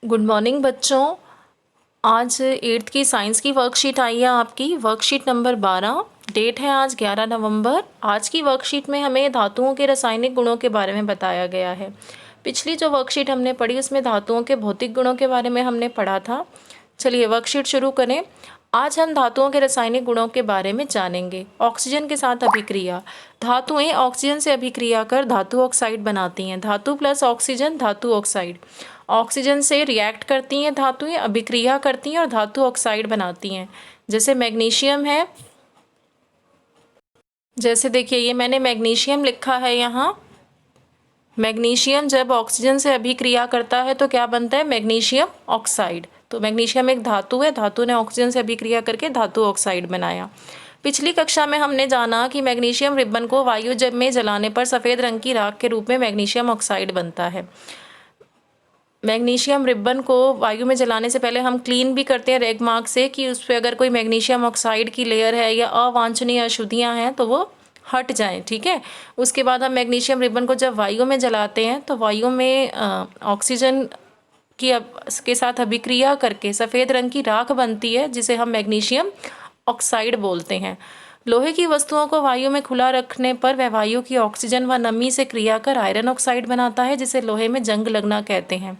Good morning बच्चों। आज 8th की साइंस की वर्कशीट आई है आपकी, वर्कशीट नंबर 12। डेट है आज 11 नवंबर। आज की वर्कशीट में हमें धातुओं के रासायनिक गुणों के बारे में बताया गया है। पिछली जो वर्कशीट हमने पढ़ी उसमें धातुओं के भौतिक गुणों के बारे में हमने पढ़ा था। चलिए वर्कशीट शुरू करें। आज हम धातुओं के रासायनिक गुणों के बारे में जानेंगे। ऑक्सीजन के साथ अभिक्रिया। धातुएं ऑक्सीजन से अभिक्रिया कर धातु ऑक्साइड बनाती हैं। धातु प्लस ऑक्सीजन धातु ऑक्साइड। ऑक्सीजन से रिएक्ट करती हैं धातुएं, अभिक्रिया करती हैं और धातु ऑक्साइड बनाती हैं। जैसे मैग्नीशियम है, जैसे देखिए ये मैंने मैग्नीशियम लिखा है यहाँ। मैग्नीशियम जब ऑक्सीजन से अभिक्रिया करता है तो क्या बनता है? Magnesium oxide. तो मैग्नीशियम एक धातु है, धातु ने ऑक्सीजन से अभिक्रिया करके धातु ऑक्साइड बनाया। पिछली कक्षा में हमने जाना कि मैग्नीशियम रिबन को वायु जब में जलाने पर सफ़ेद रंग की राख के रूप में मैग्नीशियम ऑक्साइड बनता है। मैग्नीशियम रिबन को वायु में जलाने से पहले हम क्लीन भी करते हैं रेग मार्क से कि उस पर अगर कोई मैग्नीशियम ऑक्साइड की लेयर है या अवांछनीय अशुद्धियाँ हैं तो वो हट जाएं, ठीक है। उसके बाद हम मैग्नीशियम रिबन को जब वायु में जलाते हैं तो वायु में ऑक्सीजन की के साथ अभिक्रिया करके सफ़ेद रंग की राख बनती है जिसे हम मैग्नीशियम ऑक्साइड बोलते हैं। लोहे की वस्तुओं को वायु में खुला रखने पर वह वायु की ऑक्सीजन व नमी से क्रिया कर आयरन ऑक्साइड बनाता है जिसे लोहे में जंग लगना कहते हैं।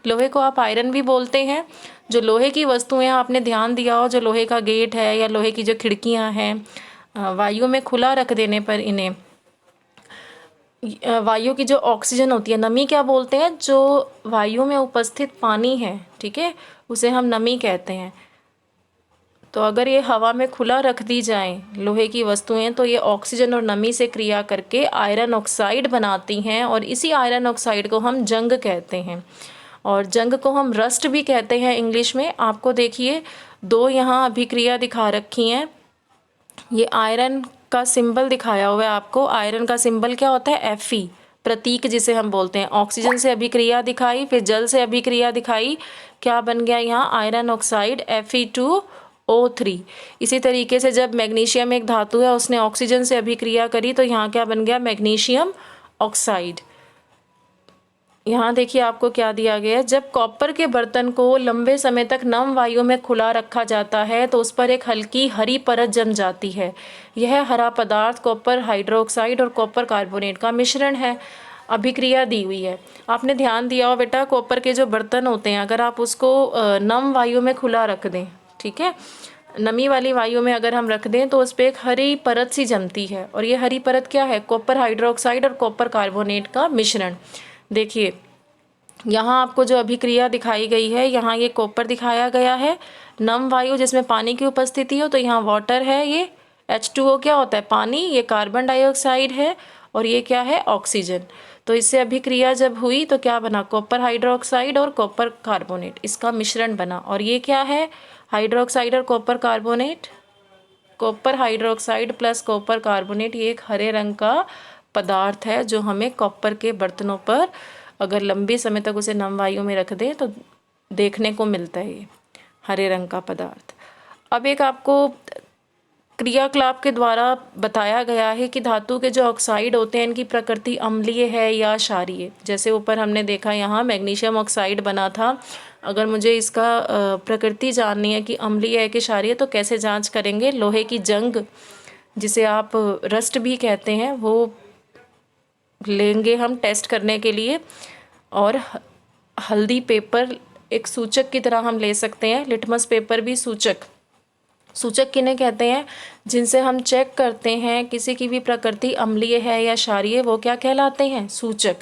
लोहे को आप आयरन भी बोलते हैं। जो लोहे की वस्तुएं आपने ध्यान दिया हो, जो लोहे का गेट है या लोहे की जो खिड़कियां हैं, वायु में खुला रख देने पर इन्हें वायु की जो ऑक्सीजन होती है, नमी क्या बोलते हैं? जो वायु में उपस्थित पानी है, ठीक है, उसे हम नमी कहते हैं। तो अगर ये हवा में खुला रख दी जाए लोहे की वस्तुएं तो ये ऑक्सीजन और नमी से क्रिया करके आयरन ऑक्साइड बनाती हैं और इसी आयरन ऑक्साइड को हम जंग कहते हैं। और जंग को हम रस्ट भी कहते हैं इंग्लिश में। आपको देखिए दो यहाँ अभिक्रिया दिखा रखी हैं। ये आयरन का सिंबल दिखाया हुआ है आपको। आयरन का सिंबल क्या होता है? Fe, प्रतीक जिसे हम बोलते हैं। ऑक्सीजन से अभिक्रिया दिखाई, फिर जल से अभिक्रिया दिखाई, क्या बन गया यहाँ? Iron oxide Fe2O3। इसी तरीके से जब मैग्नीशियम एक धातु है, उसने ऑक्सीजन से अभिक्रिया करी तो यहाँ क्या बन गया? Magnesium oxide. यहाँ देखिए आपको क्या दिया गया है। जब कॉपर के बर्तन को लंबे समय तक नम वायु में खुला रखा जाता है तो उस पर एक हल्की हरी परत जम जाती है। यह हरा पदार्थ कॉपर हाइड्रोक्साइड और कॉपर कार्बोनेट का मिश्रण है। अभिक्रिया दी हुई है। आपने ध्यान दिया हो बेटा, कॉपर के जो बर्तन होते हैं अगर आप उसको नम वायु में खुला रख दें, ठीक है, नमी वाली वायु में अगर हम रख दें तो उस पर एक हरी परत सी जमती है। और ये हरी परत क्या है? कॉपर हाइड्रोक्साइड और कॉपर कार्बोनेट का मिश्रण। देखिए यहाँ आपको जो अभिक्रिया दिखाई गई है, यहाँ ये कॉपर दिखाया गया है, नम वायु जिसमें पानी की उपस्थिति हो, तो यहाँ वाटर है, ये H2O क्या होता है? पानी। ये कार्बन डाइऑक्साइड है और ये क्या है? ऑक्सीजन। तो इससे अभिक्रिया जब हुई तो क्या बना? कॉपर हाइड्रोक्साइड और कॉपर कार्बोनेट, इसका मिश्रण बना। और ये क्या है? हाइड्रोक्साइड और copper carbonate, copper hydroxide plus copper carbonate, ये एक हरे रंग का पदार्थ है जो हमें कॉपर के बर्तनों पर अगर लंबे समय तक उसे नम वायु में रख दें तो देखने को मिलता है, ये हरे रंग का पदार्थ। अब एक आपको क्रियाकलाप के द्वारा बताया गया है कि धातु के जो ऑक्साइड होते हैं इनकी प्रकृति अम्लीय है या क्षारीय। जैसे ऊपर हमने देखा यहाँ मैग्नीशियम ऑक्साइड बना था। अगर मुझे इसका प्रकृति जाननी है कि अम्लीय है कि क्षारीय, तो कैसे जांच करेंगे? लोहे की जंग जिसे आप रस्ट भी कहते हैं वो लेंगे हम टेस्ट करने के लिए। और हल्दी पेपर एक सूचक की तरह हम ले सकते हैं। लिटमस पेपर भी सूचक। सूचक किन्हें कहते हैं? जिनसे हम चेक करते हैं किसी की भी प्रकृति अम्लीय है या क्षारीय, वो क्या कहलाते हैं? सूचक।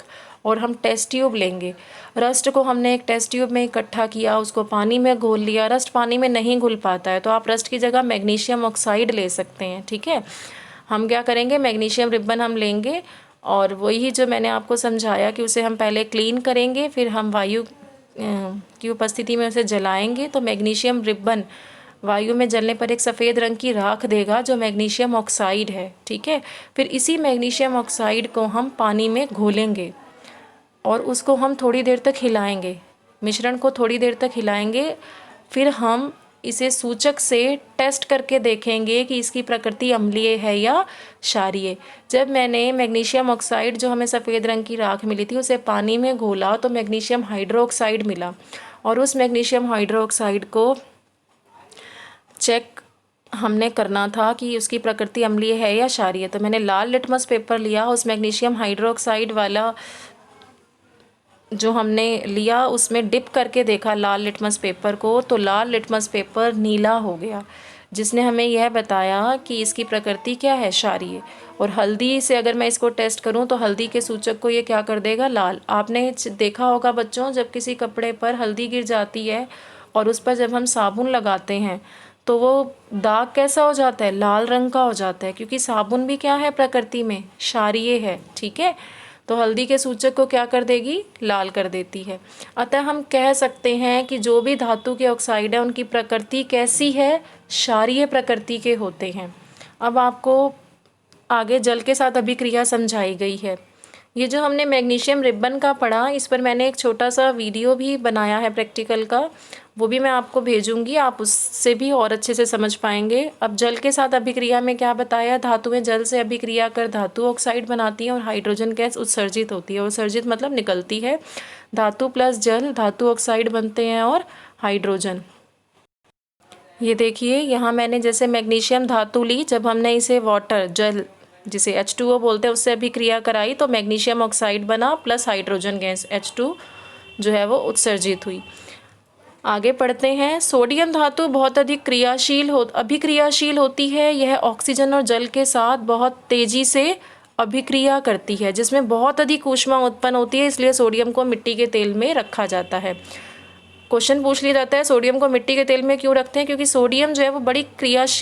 और हम टेस्ट ट्यूब लेंगे। रस्ट को हमने एक टेस्ट ट्यूब में इकट्ठा किया, उसको पानी में घोल लिया। रस्ट पानी में नहीं घुल पाता है तो आप रस्ट की जगह मैग्नीशियम ऑक्साइड ले सकते हैं, ठीक है। हम क्या करेंगे? मैग्नीशियम रिबन हम लेंगे और वही जो मैंने आपको समझाया कि उसे हम पहले क्लीन करेंगे, फिर हम वायु की उपस्थिति में उसे जलाएंगे तो मैग्नीशियम रिबन वायु में जलने पर एक सफ़ेद रंग की राख देगा जो मैग्नीशियम ऑक्साइड है, ठीक है। फिर इसी मैग्नीशियम ऑक्साइड को हम पानी में घोलेंगे और उसको हम थोड़ी देर तक हिलाएंगे, मिश्रण को थोड़ी देर तक हिलाएंगे। फिर हम इसे सूचक से टेस्ट करके देखेंगे कि इसकी प्रकृति अम्लीय है या क्षारीय। जब मैंने मैग्नीशियम ऑक्साइड जो हमें सफ़ेद रंग की राख मिली थी उसे पानी में घोला तो मैग्नीशियम हाइड्रोक्साइड मिला, और उस मैग्नीशियम हाइड्रोक्साइड को चेक हमने करना था कि उसकी प्रकृति अम्लीय है या क्षारीय। तो मैंने लाल लिटमस पेपर लिया, उस मैग्नीशियम हाइड्रोक्साइड वाला जो हमने लिया उसमें डिप करके देखा लाल लिटमस पेपर को, तो लाल लिटमस पेपर नीला हो गया, जिसने हमें यह बताया कि इसकी प्रकृति क्या है, क्षारीय। और हल्दी से अगर मैं इसको टेस्ट करूं तो हल्दी के सूचक को ये क्या कर देगा, लाल। आपने देखा होगा बच्चों, जब किसी कपड़े पर हल्दी गिर जाती है और उस पर जब हम साबुन लगाते हैं तो वो दाग कैसा हो जाता है, लाल रंग का हो जाता है, क्योंकि साबुन भी क्या है, प्रकृति में क्षारीय है। ठीक है, तो हल्दी के सूचक को क्या कर देगी, लाल कर देती है। अतः हम कह सकते हैं कि जो भी धातु के ऑक्साइड है उनकी प्रकृति कैसी है, क्षारीय प्रकृति के होते हैं। अब आपको आगे जल के साथ अभिक्रिया समझाई गई है। ये जो हमने मैग्नीशियम रिबन का पढ़ा, इस पर मैंने एक छोटा सा वीडियो भी बनाया है प्रैक्टिकल का, वो भी मैं आपको भेजूंगी, आप उससे भी और अच्छे से समझ पाएंगे। अब जल के साथ अभिक्रिया में क्या बताया, धातुएं जल से अभिक्रिया कर धातु ऑक्साइड बनाती हैं और हाइड्रोजन गैस उत्सर्जित होती है। उत्सर्जित मतलब निकलती है। धातु प्लस जल धातु ऑक्साइड बनते हैं और हाइड्रोजन। ये देखिए यहाँ मैंने जैसे मैग्नीशियम धातु ली, जब हमने इसे वाटर जल जिसे H2O बोलते हैं उससे अभिक्रिया कराई तो मैग्नीशियम ऑक्साइड बना प्लस हाइड्रोजन गैस H2 जो है वो उत्सर्जित हुई। आगे पढ़ते हैं। सोडियम धातु बहुत अधिक अभिक्रियाशील होती है। यह ऑक्सीजन और जल के साथ बहुत तेजी से अभिक्रिया करती है, जिसमें बहुत अधिक ऊष्मा उत्पन्न होती है, इसलिए सोडियम को मिट्टी के तेल में रखा जाता है। क्वेश्चन पूछ लिया जाता है सोडियम को मिट्टी के तेल में क्यों रखते हैं, क्योंकि सोडियम जो है वो बड़ी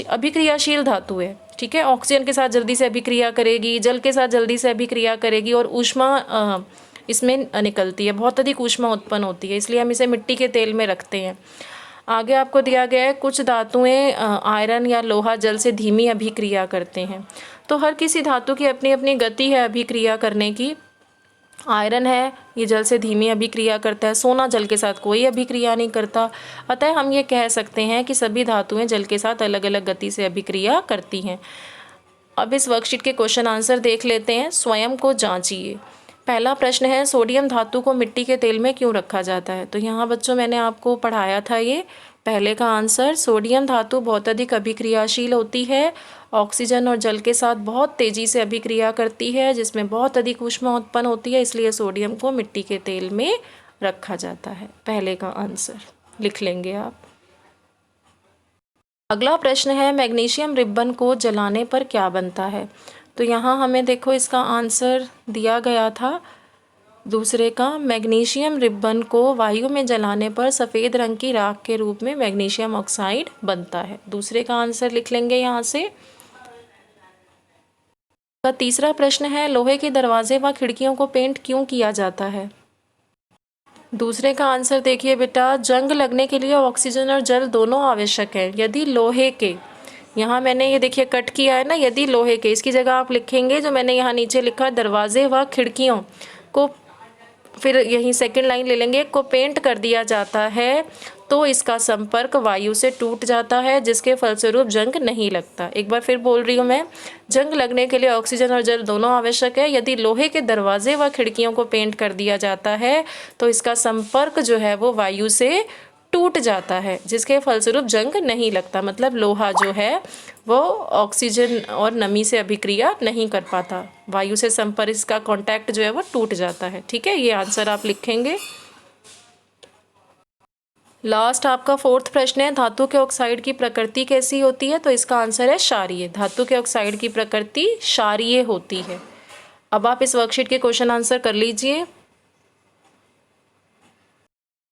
अभिक्रियाशील धातु है। ठीक है, ऑक्सीजन के साथ जल्दी से अभिक्रिया करेगी, जल के साथ जल्दी से अभिक्रिया करेगी और ऊष्मा इसमें निकलती है, बहुत अधिक ऊष्मा उत्पन्न होती है, इसलिए हम इसे मिट्टी के तेल में रखते हैं। आगे आपको दिया गया है कुछ धातुएं आयरन या लोहा जल से धीमी अभिक्रिया करते हैं। तो हर किसी धातु की अपनी अपनी गति है अभिक्रिया करने की। आयरन है, ये जल से धीमी अभिक्रिया करता है। सोना जल के साथ कोई अभिक्रिया नहीं करता। अतः हम ये कह सकते हैं कि सभी धातुएं जल के साथ अलग अलग गति से अभिक्रिया करती हैं। अब इस वर्कशीट के क्वेश्चन आंसर देख लेते हैं। स्वयं को जांचिए। पहला प्रश्न है सोडियम धातु को मिट्टी के तेल में क्यों रखा जाता है। तो यहाँ बच्चों मैंने आपको पढ़ाया था ये पहले का आंसर। सोडियम धातु बहुत अधिक अभिक्रियाशील होती है, ऑक्सीजन और जल के साथ बहुत तेज़ी से अभिक्रिया करती है, जिसमें बहुत अधिक ऊष्मा उत्पन्न होती है, इसलिए सोडियम को मिट्टी के तेल में रखा जाता है। पहले का आंसर लिख लेंगे आप। अगला प्रश्न है मैग्नीशियम रिबन को जलाने पर क्या बनता है। तो यहाँ हमें देखो इसका आंसर दिया गया था दूसरे का। मैग्नीशियम रिबन को वायु में जलाने पर सफ़ेद रंग की राख के रूप में मैग्नीशियम ऑक्साइड बनता है। दूसरे का आंसर लिख लेंगे यहाँ से। का तीसरा प्रश्न है लोहे के दरवाजे व खिड़कियों को पेंट क्यों किया जाता है। दूसरे का आंसर देखिए बेटा, जंग लगने के लिए ऑक्सीजन और जल दोनों आवश्यक है। यदि लोहे के, यहाँ मैंने ये देखिए कट किया है ना, यदि लोहे के, इसकी जगह आप लिखेंगे जो मैंने यहाँ नीचे लिखा दरवाजे व खिड़कियों को, फिर यहीं सेकंड लाइन ले लेंगे, को पेंट कर दिया जाता है तो इसका संपर्क वायु से टूट जाता है, जिसके फलस्वरूप जंग नहीं लगता। एक बार फिर बोल रही हूँ मैं, जंग लगने के लिए ऑक्सीजन और जल दोनों आवश्यक है। यदि लोहे के दरवाजे व खिड़कियों को पेंट कर दिया जाता है तो इसका संपर्क जो है वो वायु से टूट जाता है, जिसके फलस्वरूप जंग नहीं लगता। मतलब लोहा जो है वो ऑक्सीजन और नमी से अभिक्रिया नहीं कर पाता, वायु से संपर्क, इसका कांटेक्ट जो है वो टूट जाता है। ठीक है, ये आंसर आप लिखेंगे। लास्ट आपका फोर्थ प्रश्न है धातु के ऑक्साइड की प्रकृति कैसी होती है। तो इसका आंसर है क्षारीय। धातु के ऑक्साइड की प्रकृति क्षारीय होती है। अब आप इस वर्कशीट के क्वेश्चन आंसर कर लीजिए।